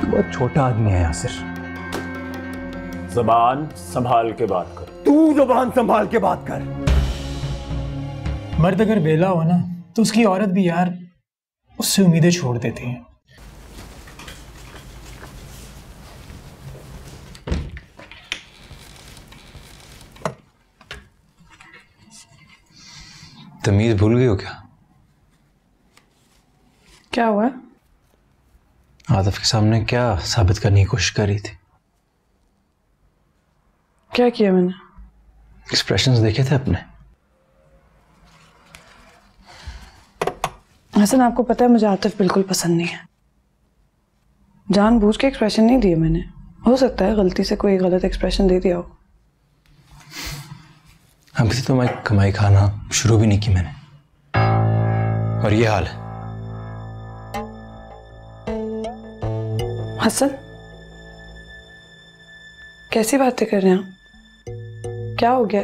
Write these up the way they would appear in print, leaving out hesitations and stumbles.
बहुत छोटा आदमी है यासिर। जबान संभाल के बात कर। तू जबान संभाल के बात कर। मर्द अगर बेला हो ना तो उसकी औरत भी यार उससे उम्मीदें छोड़ देती हैं। तमीज भूल गई हो क्या? क्या हुआ? आतिफ के सामने क्या साबित करने की कोशिश कर रही थी? क्या किया मैंने? एक्सप्रेशंस देखे थे अपने? हसन, आपको पता है मुझे आतिफ बिल्कुल पसंद नहीं है। जानबूझ के एक्सप्रेशन नहीं दिए मैंने। हो सकता है गलती से कोई गलत एक्सप्रेशन दे दिया हो। अभी से तो मैं कमाई खाना शुरू भी नहीं की मैंने, और ये हाल है। हसन, कैसी बातें कर रहे हैं आप? क्या हो गया?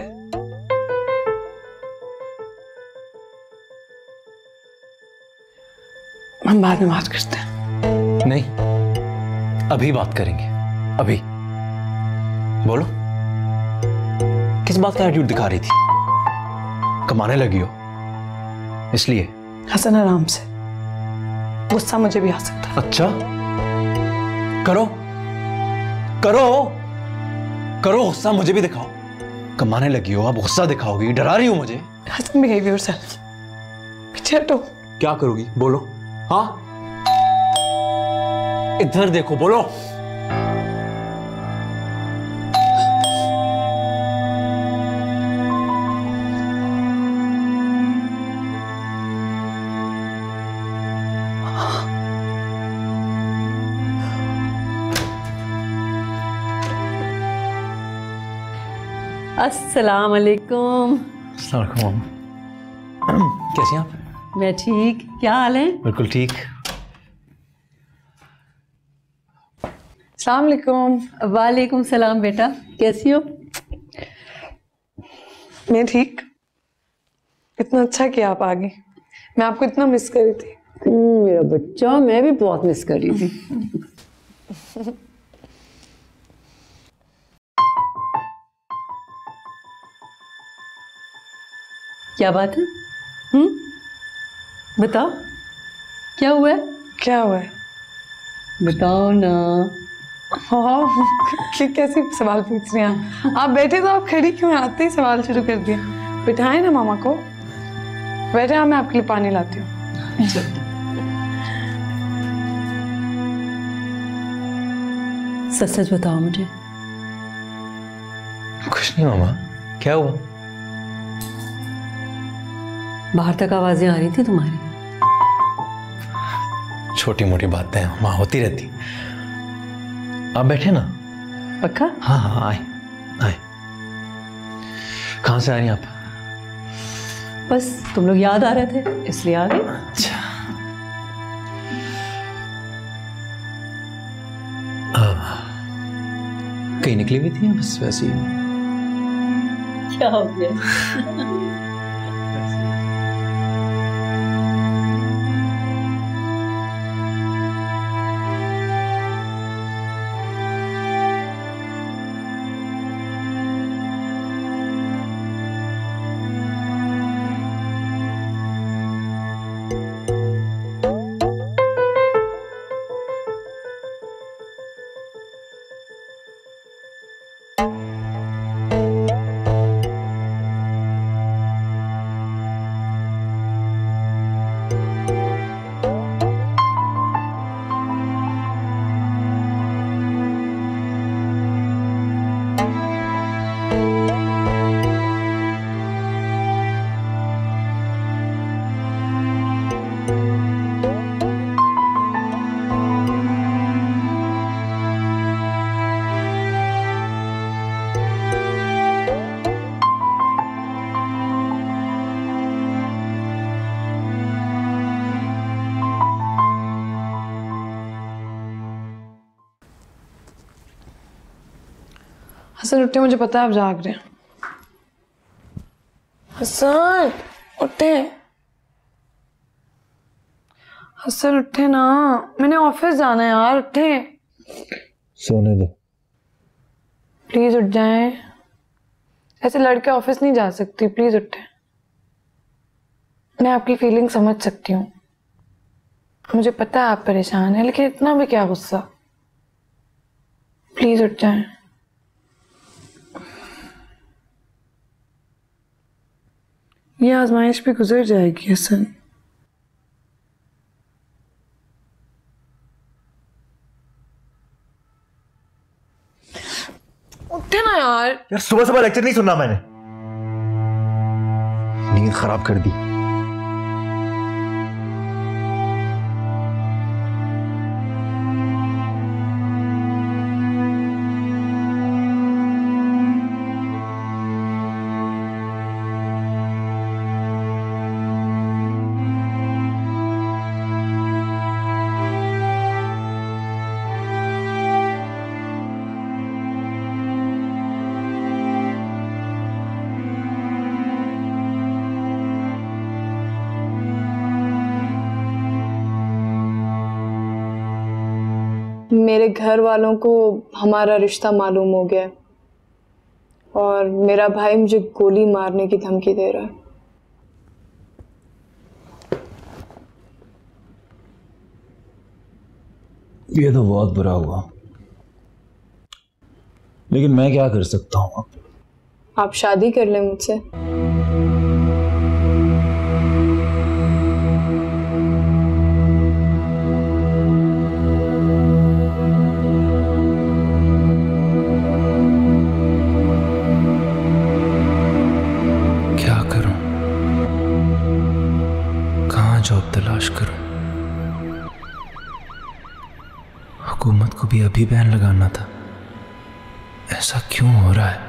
हम बाद में बात करते हैं। नहीं, अभी बात करेंगे। अभी बोलो, किस बात का एटीट्यूड दिखा रही थी? कमाने लगी हो इसलिए? हसन, आराम से। गुस्सा मुझे भी आ सकता है। अच्छा, करो करो करो, गुस्सा मुझे भी दिखाओ। कमाने लगी हो, अब गुस्सा दिखाओगी? डरा रही हो मुझे? Hasan, behave yourself. पीछे हटो। क्या करोगी? बोलो। हाँ, इधर देखो, बोलो। अस्सलाम वालेकुम। कैसी हैं आप? मैं ठीक, क्या हाल है? बिल्कुल ठीक। अस्सलाम वालेकुम। वालेकुम सलाम बेटा, कैसी हो? मैं ठीक। इतना अच्छा किया आप आ गई। मैं आपको इतना मिस कर रही थी। मेरा बच्चा, मैं भी बहुत मिस कर रही थी। क्या बात है? बताओ, क्या हुआ है? क्या हुआ है? बताओ ना। कैसे सवाल पूछ रही हैं आप? बैठे तो आप खड़ी क्यों? आते ही सवाल शुरू कर दिया। बिठाए ना मामा को। बैठे, हाँ मैं आपके लिए पानी लाती हूँ। सच सच बताओ मुझे। कुछ नहीं मामा, क्या हुआ? बाहर तक आवाजें आ रही थी तुम्हारी। छोटी मोटी बातें वहां होती रहती। आप बैठे ना। पक्का? हाँ हाँ, आए आए। कहाँ से आ रही हैं आप? बस तुम लोग याद आ रहे थे इसलिए आ गए। अच्छा, कहीं निकली हुई थी बस वैसे ही? क्या हो गया? हसन उठे, मुझे पता है आप जाग रहे हैं। हसन उठे। हसन उठे ना, मैंने ऑफिस जाना है यार, उठे। सोने दो। प्लीज उठ जाएं। ऐसे लड़के ऑफिस नहीं जा सकती, प्लीज उठें। मैं आपकी फीलिंग समझ सकती हूँ, मुझे पता है आप परेशान हैं, लेकिन इतना भी क्या गुस्सा। प्लीज उठ जाएं। ये आजमाइश भी गुजर जाएगी हसन। उठे ना यार। यार सुबह सुबह लेक्चर नहीं सुनना मैंने। नींद खराब कर दी। मेरे घर वालों को हमारा रिश्ता मालूम हो गया और मेरा भाई मुझे गोली मारने की धमकी दे रहा है। ये तो बहुत बुरा हुआ, लेकिन मैं क्या कर सकता हूँ? आप शादी कर लें मुझसे। क्या करूं? कहाँ जॉब तलाश करूं? हुकूमत को भी अभी बैन लगाना था। ऐसा क्यों हो रहा है?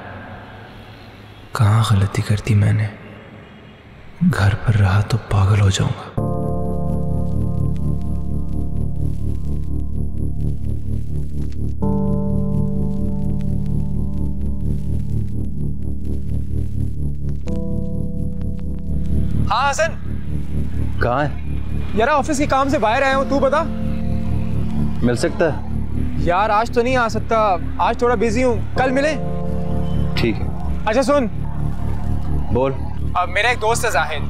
कहाँ गलती कर दी मैंने? घर पर रहा तो पागल हो जाऊंगा। हाँ हसन, कहाँ है? यार ऑफिस के काम से बाहर आया हूँ, तू बता। मिल सकता है? यार आज तो नहीं आ सकता, आज थोड़ा बिजी हूँ, कल मिले। ठीक है। अच्छा सुन, बोल। अब मेरा एक दोस्त है जाहिद,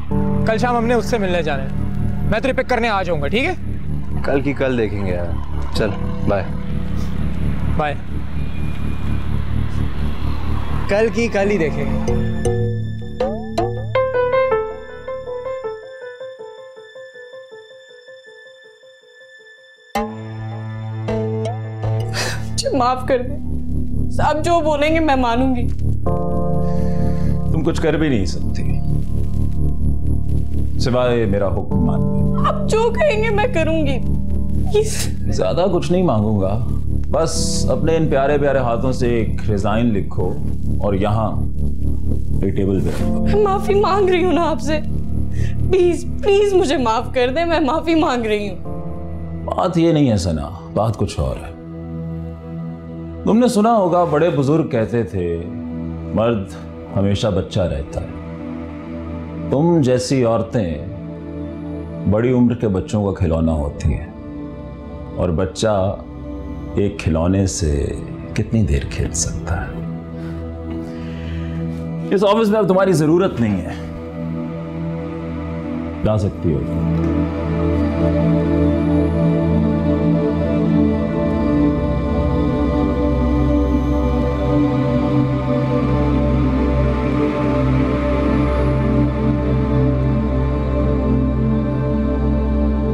कल शाम हमने उससे मिलने जाना है। मैं तुझे पिक करने आ जाऊंगा, ठीक है? कल की कल देखेंगे यार। चल बाय। बाय। कल की कल ही देखेंगे। माफ कर दे, आप जो बोलेंगे मैं मानूंगी। तुम कुछ कर भी नहीं सकती सिवाय मेरा हुक्म मानने। आप जो कहेंगे मैं करूंगी। ज्यादा कुछ नहीं मांगूंगा, बस अपने इन प्यारे प्यारे हाथों से एक रिजाइन लिखो और यहाँ टेबल पे रखो। मैं माफी मांग रही हूँ ना आपसे, प्लीज प्लीज मुझे माफ कर दे, मैं माफी मांग रही हूँ। बात ये नहीं है सना, बात कुछ और है। तुमने सुना होगा, बड़े बुजुर्ग कहते थे मर्द हमेशा बच्चा रहता है। तुम जैसी औरतें बड़ी उम्र के बच्चों का खिलौना होती हैं और बच्चा एक खिलौने से कितनी देर खेल सकता है। इस ऑफिस में अब तुम्हारी जरूरत नहीं है, जा सकती हो।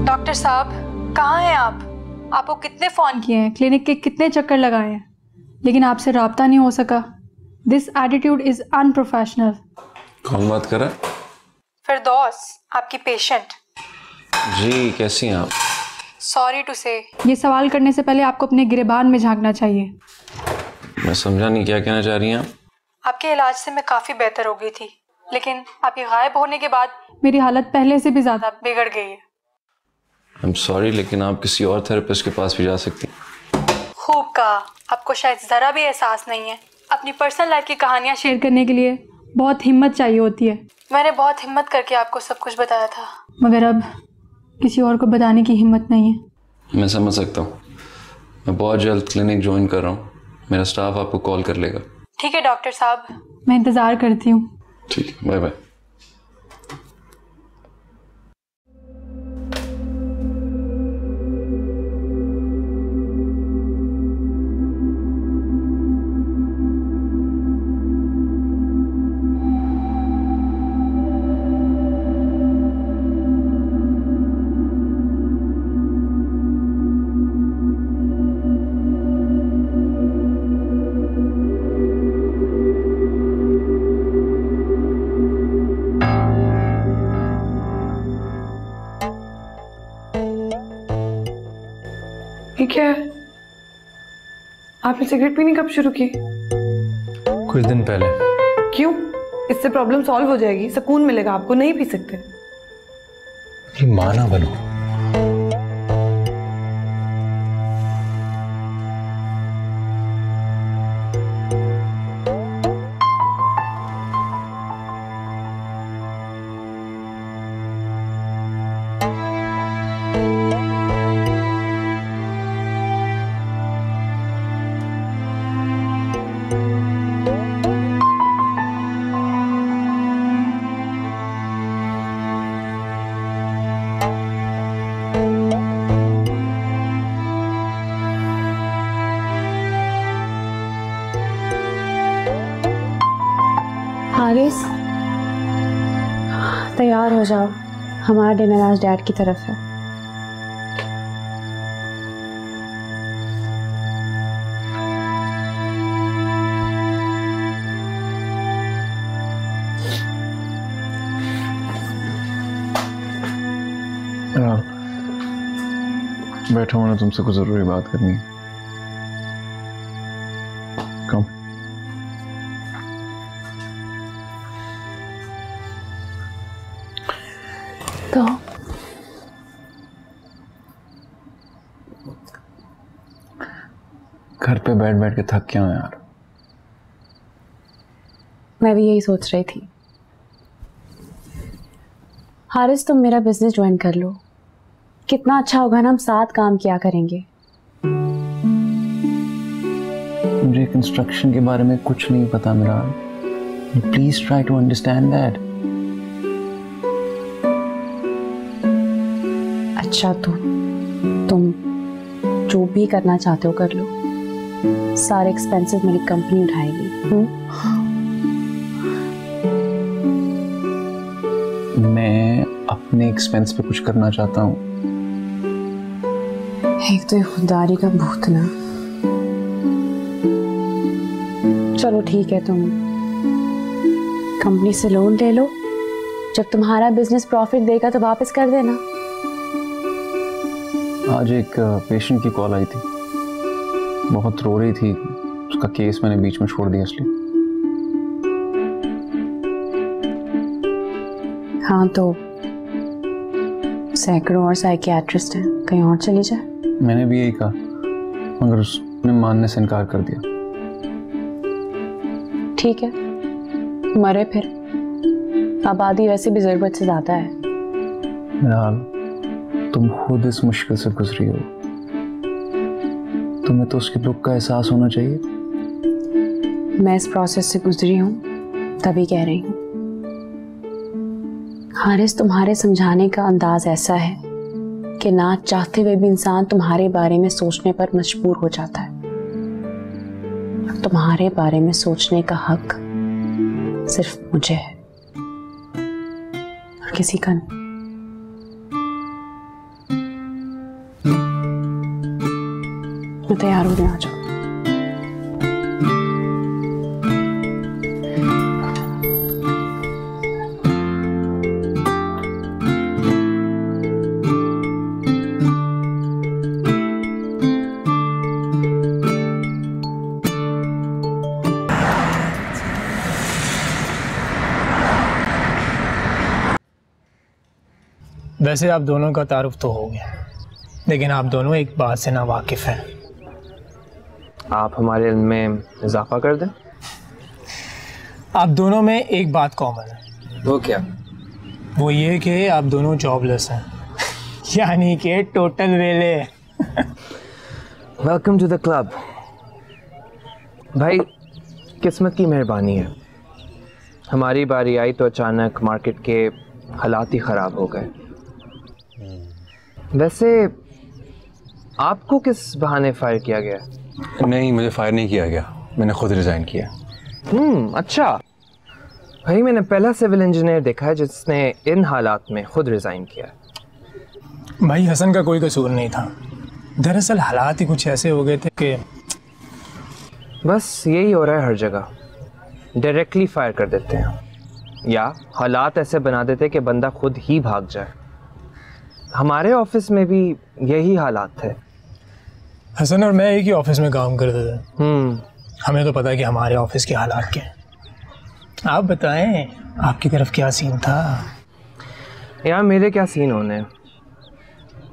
डॉक्टर साहब कहाँ हैं आप? आपको कितने फ़ोन किए हैं, क्लिनिक के कितने चक्कर लगाए हैं, लेकिन आपसे राब्ता नहीं हो सका। This attitude is unprofessional. कौन बात कर रहा है? फिरदौस, आपकी पेशेंट। जी कैसी हैं आप? सॉरी टू से, ये सवाल करने से पहले आपको अपने गिरेबान में झांकना चाहिए। मैं समझा नहीं, क्या कहना चाह रही हैं आप? आपके इलाज से मैं काफ़ी बेहतर हो गई थी, लेकिन आपके गायब होने के बाद मेरी हालत पहले से भी ज़्यादा बिगड़ गई है। आई एम सॉरी, लेकिन आप किसी और थेरेपिस्ट के पास भी जा सकती हैं। खूब कहा, आपको शायद ज़रा भी एहसास नहीं है। अपनी पर्सनल लाइफ की कहानियाँ शेयर करने के लिए बहुत हिम्मत चाहिए होती है। मैंने बहुत हिम्मत करके आपको सब कुछ बताया था, मगर अब किसी और को बताने की हिम्मत नहीं है। मैं समझ सकता हूँ, मैं बहुत जल्द क्लिनिक ज्वाइन कर रहा हूँ, मेरा स्टाफ आपको कॉल कर लेगा। ठीक है डॉक्टर साहब, मैं इंतज़ार करती हूँ। ठीक है, बाय बाय। क्या है? आपने सिगरेट पीनी कब शुरू की? कुछ दिन पहले। क्यों? इससे प्रॉब्लम सॉल्व हो जाएगी, सुकून मिलेगा आपको। नहीं पी सकते? मेरी मां ना बनो। हारिस, तैयार हो जाओ, हमारा डिनर आज डैड की तरफ है। बैठो, मैंने तुमसे कुछ जरूरी बात करनी है। कम। तो घर पे बैठ बैठ के थक गया हूं यार। मैं भी यही सोच रही थी। हारिस, तुम मेरा बिजनेस ज्वाइन कर लो, कितना अच्छा होगा ना, हम साथ काम किया करेंगे। मुझे कंस्ट्रक्शन के बारे में कुछ नहीं पता मेरा। Please try to understand that. अच्छा, तुम जो भी करना चाहते हो कर लो, सारे एक्सपेंसेस मेरी कंपनी उठाएगी। मैं अपने एक्सपेंस पे कुछ करना चाहता हूँ। एक तो ये खुददारी का भूत ना। चलो ठीक है, तुम कंपनी से लोन ले लो, जब तुम्हारा बिजनेस प्रॉफिट देगा तो वापस कर देना। आज एक पेशेंट की कॉल आई थी, बहुत रो रही थी। उसका केस मैंने बीच में छोड़ दिया इसलिए। हाँ, तो सैकड़ों और साइकियाट्रिस्ट हैं, कहीं और चली जाए। मैंने भी यही कहा, मगर उसने मानने से इनकार कर दिया। ठीक है, मरे फिर। आबादी वैसे भी जरूरत से ज्यादा है। फिलहाल तुम खुद इस मुश्किल से गुजरी हो, तुम्हें तो उसके दुख का एहसास होना चाहिए। मैं इस प्रोसेस से गुजरी हूँ, तभी कह रही हूँ। हारिस, तुम्हारे समझाने का अंदाज ऐसा है कि ना चाहते हुए भी इंसान तुम्हारे बारे में सोचने पर मजबूर हो जाता है। तुम्हारे बारे में सोचने का हक सिर्फ मुझे है और किसी का नहीं। मैं तैयार हो गया, आ जाओ। वैसे आप दोनों का तारुफ तो हो गया, लेकिन आप दोनों एक बात से ना वाकिफ हैं। आप हमारे इल्म में इजाफा कर दें। आप दोनों में एक बात कॉमन है। वो क्या? वो ये कि आप दोनों जॉबलेस हैं, यानी कि टोटल वेले। Welcome to the club. भाई किस्मत की मेहरबानी है, हमारी बारी आई तो अचानक मार्केट के हालात ही ख़राब हो गए। वैसे आपको किस बहाने फायर किया गया? नहीं, मुझे फायर नहीं किया गया, मैंने खुद रिजाइन किया। अच्छा भाई, मैंने पहला सिविल इंजीनियर देखा है जिसने इन हालात में खुद रिजाइन किया। भाई हसन का कोई कसूर नहीं था, दरअसल हालात ही कुछ ऐसे हो गए थे कि बस यही हो रहा है हर जगह, डायरेक्टली फायर कर देते हैं या हालात ऐसे बना देते कि बंदा खुद ही भाग जाए। हमारे ऑफिस में भी यही हालात थे। हसन और मैं एक ही ऑफिस में काम करते थे। हमें तो पता है कि हमारे ऑफिस के हालात क्या हैं। आप बताएं आपकी तरफ क्या सीन था? यार मेरे क्या सीन होने,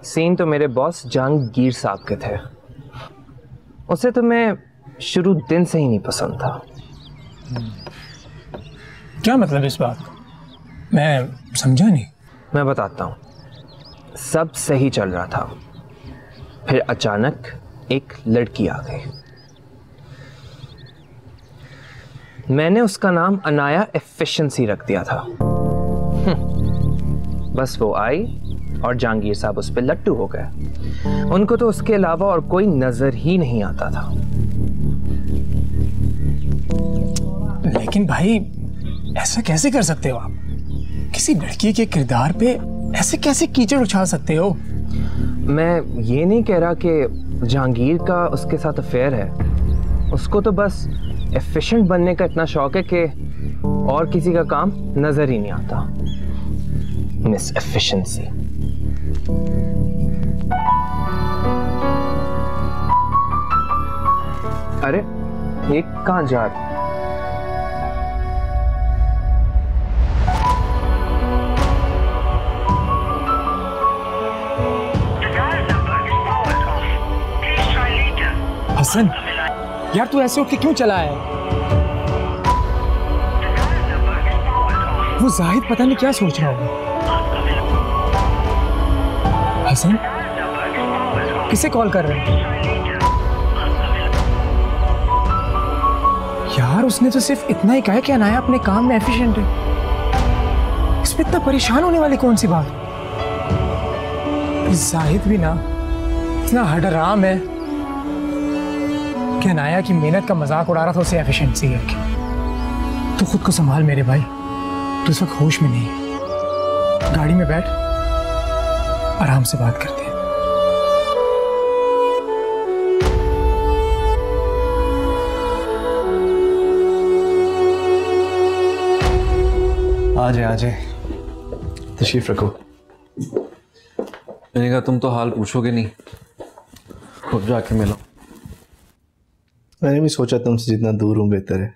सीन तो मेरे बॉस जहांगीर साहब के थे। उसे तो मैं शुरू दिन से ही नहीं पसंद था। क्या मतलब इस बात का? मैं समझा नहीं। मैं बताता हूँ। सब सही चल रहा था, फिर अचानक एक लड़की आ गई। मैंने उसका नाम अनाया एफिशिएंसी रख दिया था। बस वो आई और जहांगीर साहब उस पर लट्टू हो गए। उनको तो उसके अलावा और कोई नजर ही नहीं आता था। लेकिन भाई ऐसा कैसे कर सकते हो आप? किसी लड़की के किरदार पे ऐसे कैसे कीचड़ उछाल सकते हो? मैं ये नहीं कह रहा कि जहांगीर का उसके साथ अफेयर है। उसको तो बस एफिशिएंट बनने का इतना शौक है कि और किसी का काम नजर ही नहीं आता। Miss efficiency. अरे ये कहाँ जा रहा? हसन यार तू ऐसे होके क्यों चला है? वो जाहिद पता नहीं क्या सोच रहा होगा। हसन किसे कॉल कर रहे हैं? यार उसने तो सिर्फ इतना ही कहा कि अनाया अपने काम में एफिशिएंट है। इसमें इतना परेशान होने वाली कौन सी बात? जाहिद भी ना इतना हडराम है कि अनाया की मेहनत का मजाक उड़ा रहा था उसे एफिशिएंसी है। तू खुद को संभाल मेरे भाई, तू इस वक्त होश में नहीं है। गाड़ी में बैठ, आराम से बात करते हैं। आ जाए तशरीफ रखो। मैंने कहा तुम तो हाल पूछोगे नहीं, खुद जाके मिलो। मैंने भी सोचा तुमसे जितना दूर हूँ बेहतर है।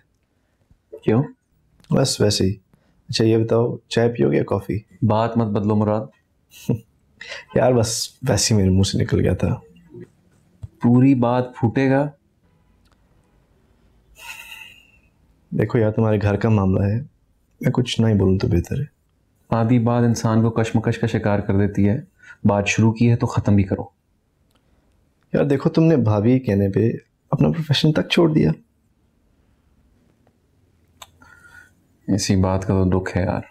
क्यों? बस वैसे ही। अच्छा ये बताओ, चाय पियोगे या कॉफ़ी? बात मत बदलो मुराद। यार बस वैसे ही मेरे मुंह से निकल गया था। पूरी बात फूटेगा। देखो यार तुम्हारे घर का मामला है, मैं कुछ नहीं बोलूँ तो बेहतर है। आधी बात इंसान को कश्मकश का शिकार कर देती है। बात शुरू की है तो ख़त्म भी करो। यार देखो तुमने भाभी कहने पे अपना प्रोफेशन तक छोड़ दिया। इसी बात का तो दुख है यार।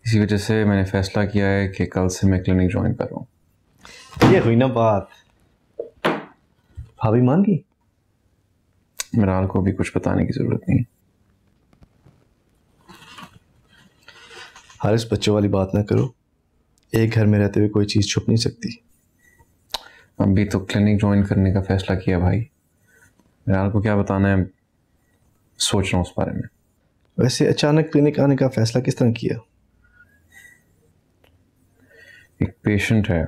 इसी वजह से मैंने फैसला किया है कि कल से मैं क्लिनिक ज्वाइन कर रहा हूँ। ये हुई ना बात। भाभी मान गई? मिराल को भी कुछ बताने की जरूरत नहीं। हारिस बच्चों वाली बात ना करो। एक घर में रहते हुए कोई चीज़ छुप नहीं सकती। अभी तो क्लिनिक ज्वाइन करने का फैसला किया भाई। मिराल को क्या बताना है सोच रहा हूँ उस बारे में। वैसे अचानक क्लिनिक आने का फैसला किस तरह किया? एक पेशेंट है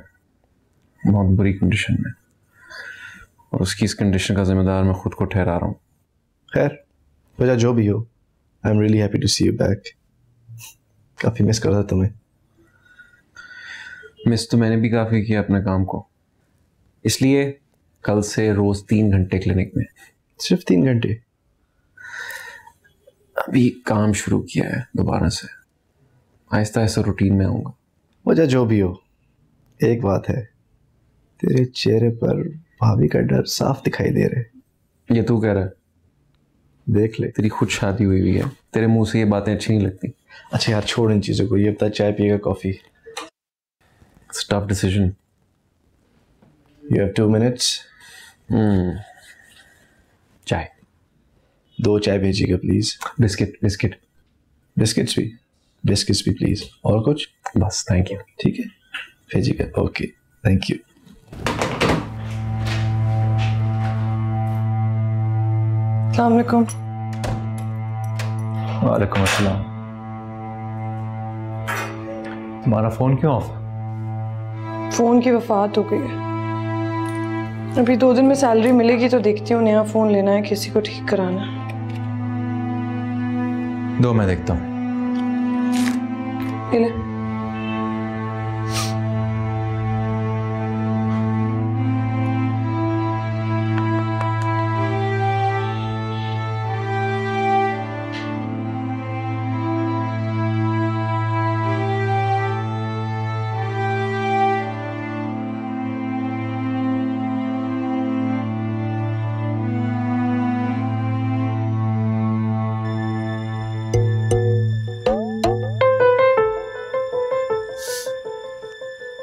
बहुत बुरी कंडीशन में, और उसकी इस कंडीशन का जिम्मेदार मैं खुद को ठहरा रहा हूँ। खैर वजह जो भी हो, I am really happy to see you back. काफ़ी मिस कर रहा था तुम्हें। मिस तो मैंने भी काफ़ी किया अपने काम को, इसलिए कल से रोज़ 3 घंटे क्लिनिक में। सिर्फ 3 घंटे? अभी काम शुरू किया है दोबारा से, आहिस्ता आहिस्ता रूटीन में आऊँगा। वजह जो भी हो, एक बात है, तेरे चेहरे पर भाभी का डर साफ दिखाई दे रहे। ये तू कह रहा है? देख ले, तेरी खुद शादी हुई हुई है, तेरे मुंह से ये बातें अच्छी नहीं लगती। अच्छा यार छोड़ इन चीजों को, ये बता चाय पिएगा coffee? It's tough decision. You have 2 minutes. चाय। 2 चाय भेजिएगा प्लीज। बिस्किट बिस्किट बिस्किट्स भी प्लीज। और कुछ? बस, थैंक यू। ठीक है भेजिएगा। Okay thank you. अस्सलाम वालेकुम। वालेकुम अस्सलाम। तुम्हारा फोन क्यों ऑफ? फोन की वफात हो गई है। अभी 2 दिन में सैलरी मिलेगी तो देखती हूँ नया फोन लेना है, किसी को ठीक कराना है। दो, मैं देखता हूँ। ये ले।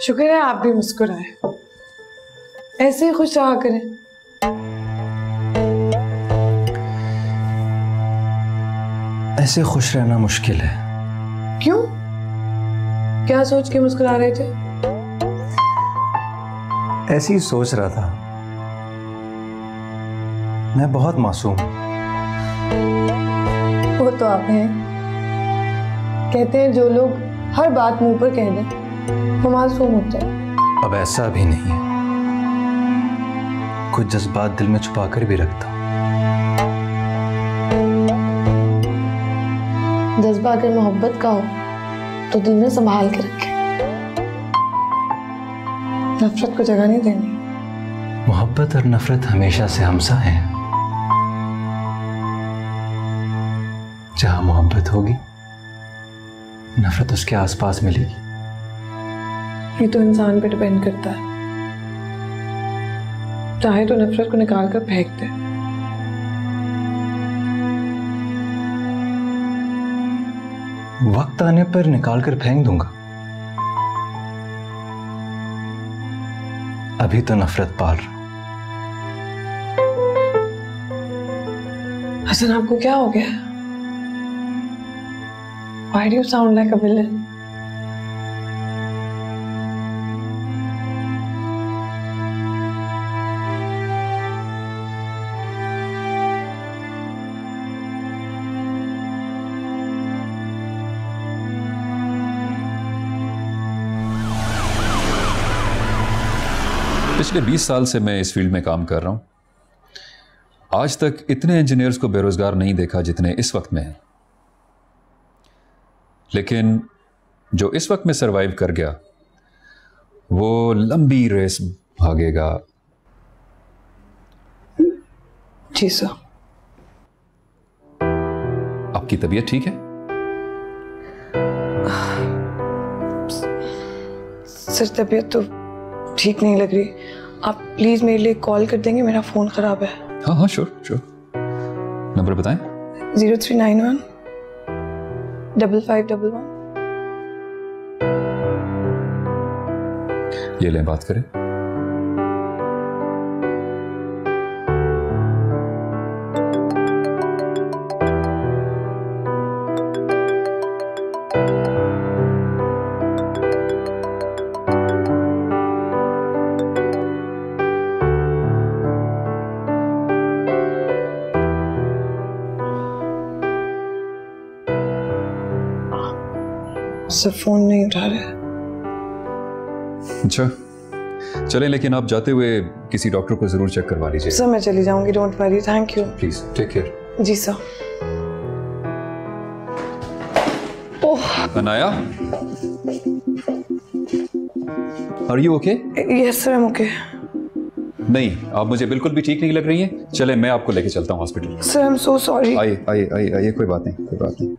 शुक्र है आप भी मुस्कुराए, ऐसे ही खुश रहा करें। ऐसे खुश रहना मुश्किल है। क्यों? क्या सोच के मुस्कुरा रहे थे? ऐसे ही सोच रहा था, मैं बहुत मासूम हूं। वो तो आप हैं। कहते हैं जो लोग हर बात मुंह पर कह दें वो मासूम होता है। अब ऐसा भी नहीं है, कुछ जज्बात दिल में छुपा कर भी रखता हूं। जज्बा अगर मोहब्बत का हो तो दिल में संभाल के रखें, नफरत को जगह नहीं देनी। मोहब्बत और नफरत हमेशा से हमसा हैं। जहां मोहब्बत होगी नफरत उसके आसपास मिलेगी। ये तो इंसान पे डिपेंड करता है, चाहे तो नफरत को निकाल कर फेंक दे। वक्त आने पर निकाल कर फेंक दूंगा, अभी तो नफरत पाल रहा। हसन आपको क्या हो गया? Why do you sound like a villain? पिछले 20 साल से मैं इस फील्ड में काम कर रहा हूं। आज तक इतने इंजीनियर्स को बेरोजगार नहीं देखा जितने इस वक्त में हैं। लेकिन जो इस वक्त में सरवाइव कर गया वो लंबी रेस भागेगा। जी सर। आपकी तबीयत ठीक है? सर तबीयत तो ठीक नहीं लग रही। आप प्लीज मेरे लिए कॉल कर देंगे, मेरा फोन खराब है। हाँ हाँ श्योर श्योर। नंबर बताएं। 0391 5511। ये लें, बात करें। सर फोन नहीं उठा रहे। अच्छा चलें, लेकिन आप जाते हुए किसी डॉक्टर को जरूर चेक करवा लीजिए। सर मैं चली जाऊंगी, don't worry. Thank you. Please take care. जी sir. Oh Anaya, are you okay? Yes sir, I am okay. नहीं, आप मुझे बिल्कुल भी ठीक नहीं लग रही हैं। चले मैं आपको लेके चलता हूँ hospital. Sir I am so sorry. आइए आइए आइए आइए, कोई बात नहीं, कोई बात नहीं।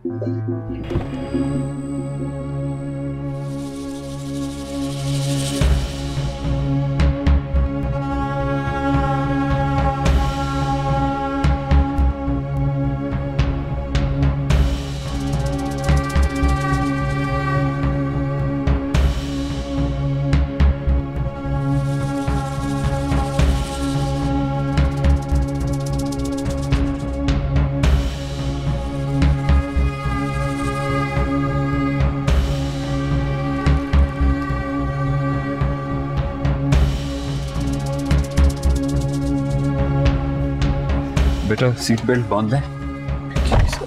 बेटा सीट बेल्ट बांध लें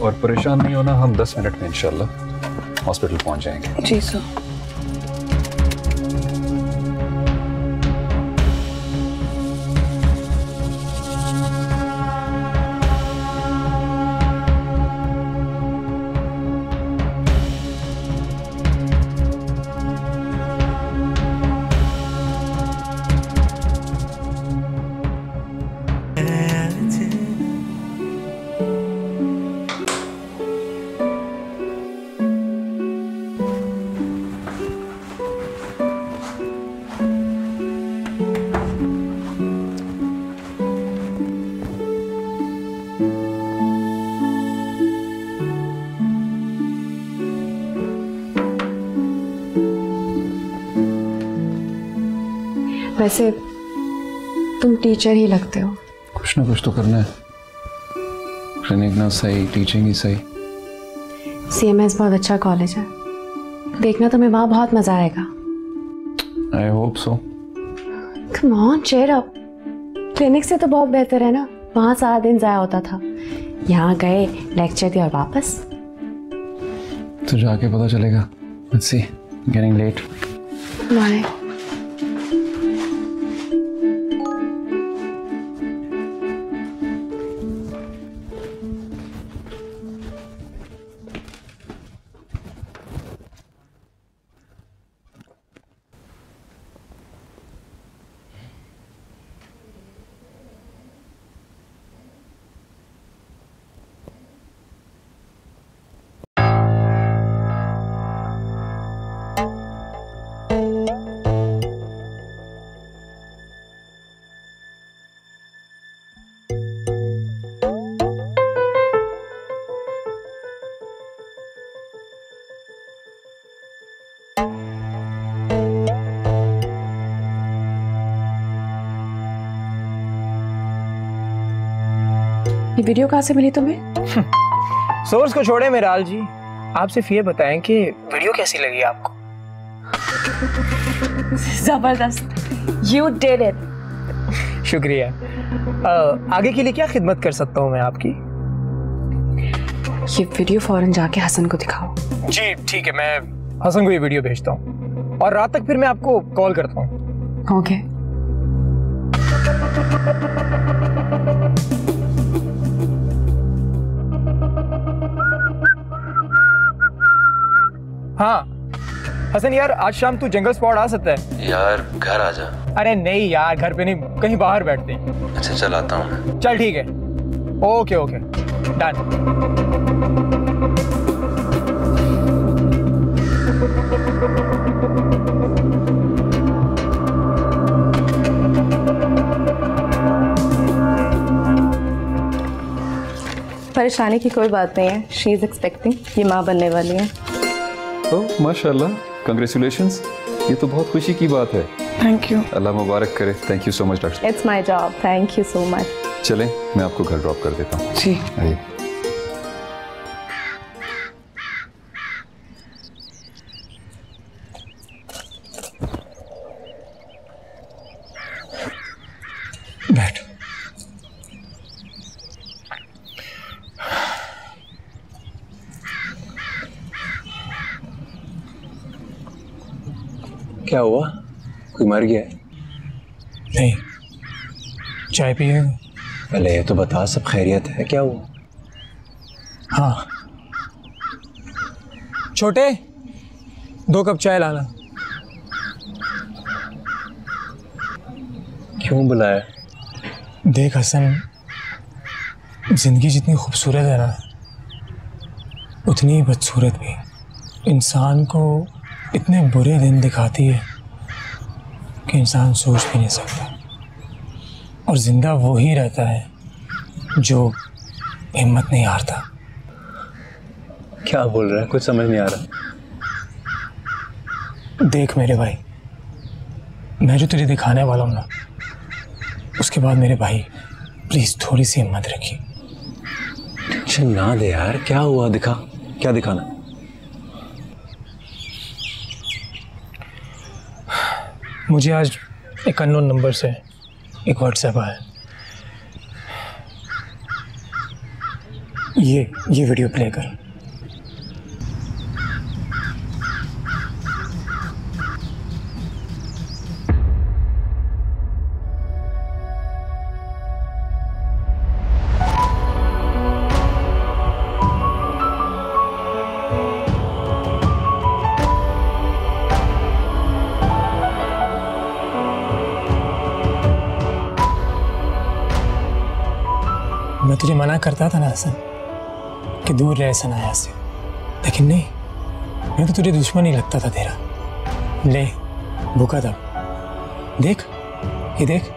और परेशान नहीं होना, हम 10 मिनट में इंशाल्लाह हॉस्पिटल पहुंच जाएंगे। जी सर। वैसे तुम टीचर ही लगते हो। कुछ ना कुछ तो करना है, क्लिनिक ना सही, टीचिंग ही सही। CMS बहुत अच्छा कॉलेज है, देखना तुम्हें वहाँ बहुत मजा आएगा। I hope so. Come on cheer up, clinic से तो बहुत बेहतर है ना, वहाँ सारा दिन जाया होता था, यहाँ गए लेक्चर दिया और वापस। तो जाके पता चलेगा। Let's see, getting late. Bye. ये वीडियो कहाँ से मिली तुम्हें? सोर्स को छोड़े मेराल जी, आप सिर्फ ये बताएं कि वीडियो कैसी लगी आपको? जबरदस्त, यू डिड इट। शुक्रिया। आगे के लिए क्या खिदमत कर सकता हूँ मैं आपकी? ये वीडियो फौरन जाके हसन को दिखाओ। जी ठीक है, मैं हसन को ये वीडियो भेजता हूँ और रात तक फिर मैं आपको कॉल करता हूँ। ओके। हाँ हसन यार, आज शाम तू जंगल स्पॉट आ सकता है? यार घर आ जा। अरे नहीं यार, घर पे नहीं, कहीं बाहर बैठते हैं। अच्छा चल आता हूँ। चल ठीक है, ओके ओके डन। परेशानी की कोई बात नहीं है, शी इज एक्सपेक्टिंग, ये माँ बनने वाली है। ओह माशाल्लाह, कांग्रेचुलेशंस, ये तो बहुत खुशी की बात है। Thank you. अल्लाह मुबारक करे। Thank you so much doctor. It's my job, thank you so much. चलें, मैं आपको घर ड्रॉप कर देता हूँ। जी आइए। बैठ। क्या हुआ? कोई मर गया है? नहीं, चाय पिएगा? पहले ये तो बता, सब खैरियत है? क्या हुआ? हाँ छोटे, 2 कप चाय लाना। क्यों बुलाया? देख हसन, जिंदगी जितनी खूबसूरत है ना, उतनी ही बदसूरत भी। इंसान को इतने बुरे दिन दिखाती है कि इंसान सोच भी नहीं सकता, और जिंदा वो ही रहता है जो हिम्मत नहीं हारता। क्या बोल रहा है? कुछ समझ नहीं आ रहा। देख मेरे भाई, मैं जो तुझे दिखाने वाला हूँ ना, उसके बाद मेरे भाई प्लीज थोड़ी सी हिम्मत रखिए। टेंशन ना दे यार, क्या हुआ? दिखा, क्या दिखाना? मुझे आज एक अननोन नंबर से एक व्हाट्सएप आया। ये वीडियो प्ले कर। मैं तुझे मना करता था ना हसन कि दूर रहे सनाया से, लेकिन नहीं, मैं तो तुझे दुश्मन ही लगता था तेरा। ले भूखा था, देख ये देख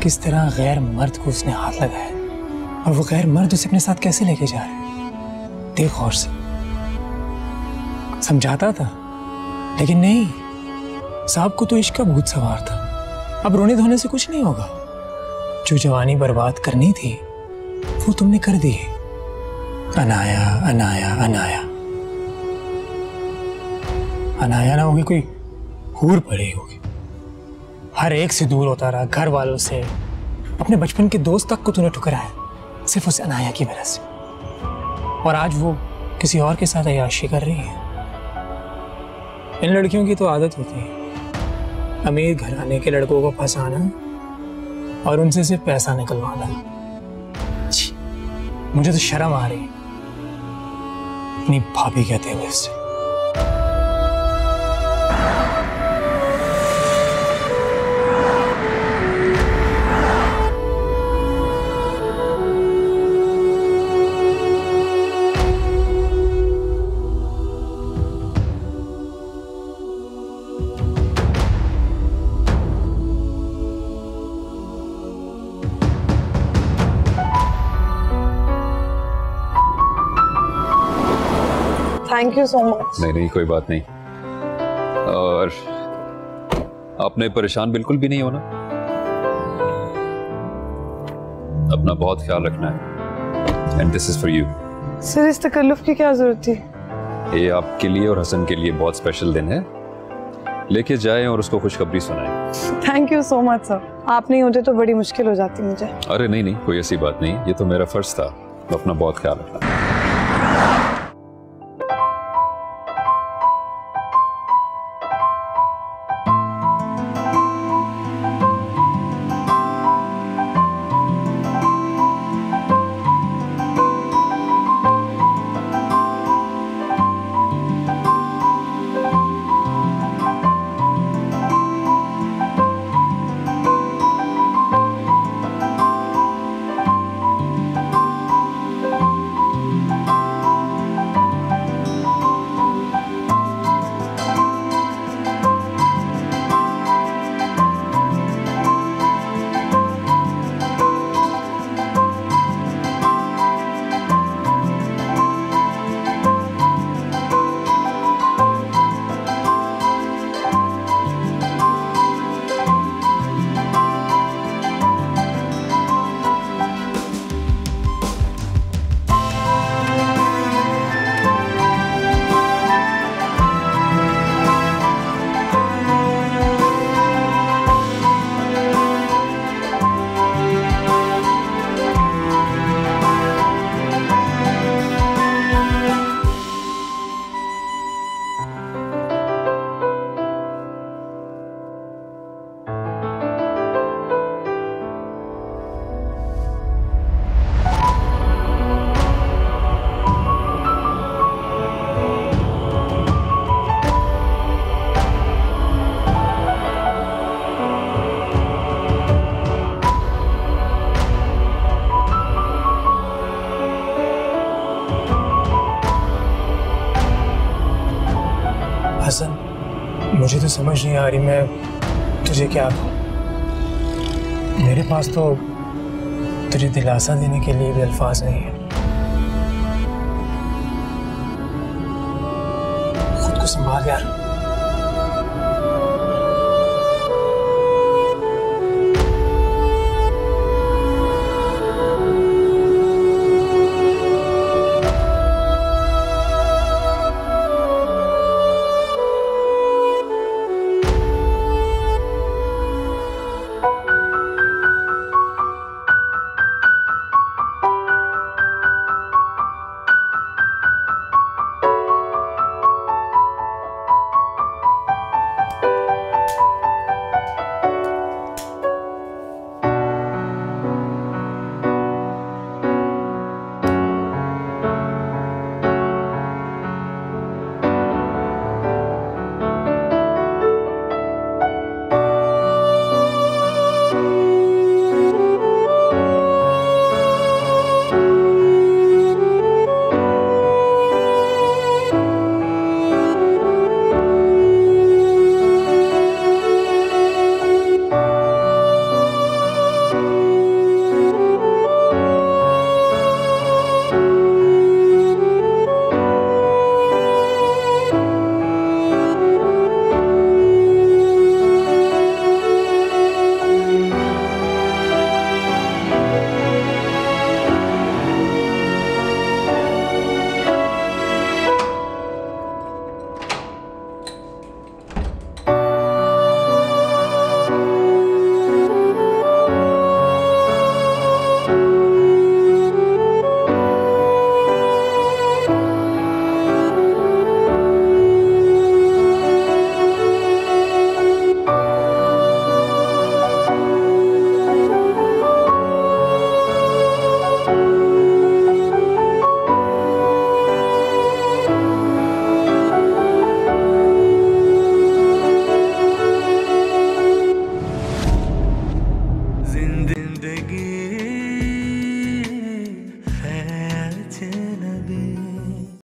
किस तरह गैर मर्द को उसने हाथ लगाया और वो गैर मर्द उसे अपने साथ कैसे लेके जा रहे हैं। देख गौर से। समझाता था लेकिन नहीं, साहब को तो इश्क का भूत सवार था। अब रोने धोने से कुछ नहीं होगा। जो जवानी बर्बाद करनी थी वो तुमने कर दी है। अनाया अनाया अनाया अनाया ना होगी, कोई हूर पड़ी होगी। हर एक से दूर होता रहा, घर वालों से, अपने बचपन के दोस्त तक को तूने ठुकराया सिर्फ उस अनाया की वजह से। और आज वो किसी और के साथ अय्याशी कर रही है। इन लड़कियों की तो आदत होती है अमीर घराने के लड़कों को फंसाना और उनसे सिर्फ पैसा निकलवाना। मुझे तो शर्म आ रही है अपनी भाभी कहते हुए इससे। Thank you so much. नहीं कोई बात नहीं। और आपने परेशान बिल्कुल भी नहीं होना, अपना बहुत ख्याल रखना है। And this is for you. Sir इस तकल्लुफ की क्या जरूरत थी? ये आपके लिए और हसन के लिए बहुत स्पेशल दिन है। लेके जाएं और उसको खुशखबरी सुनाएं। Thank you so much sir. आप नहीं होते तो बड़ी मुश्किल हो जाती मुझे। अरे नहीं कोई ऐसी बात नहीं, ये तो मेरा फर्ज था। अपना बहुत ख्याल रखना। हसन, मुझे तो समझ नहीं आ रही मैं तुझे क्या कहूं। मेरे पास तो तुझे दिलासा देने के लिए भी अल्फाज नहीं है। खुद को संभाल यार।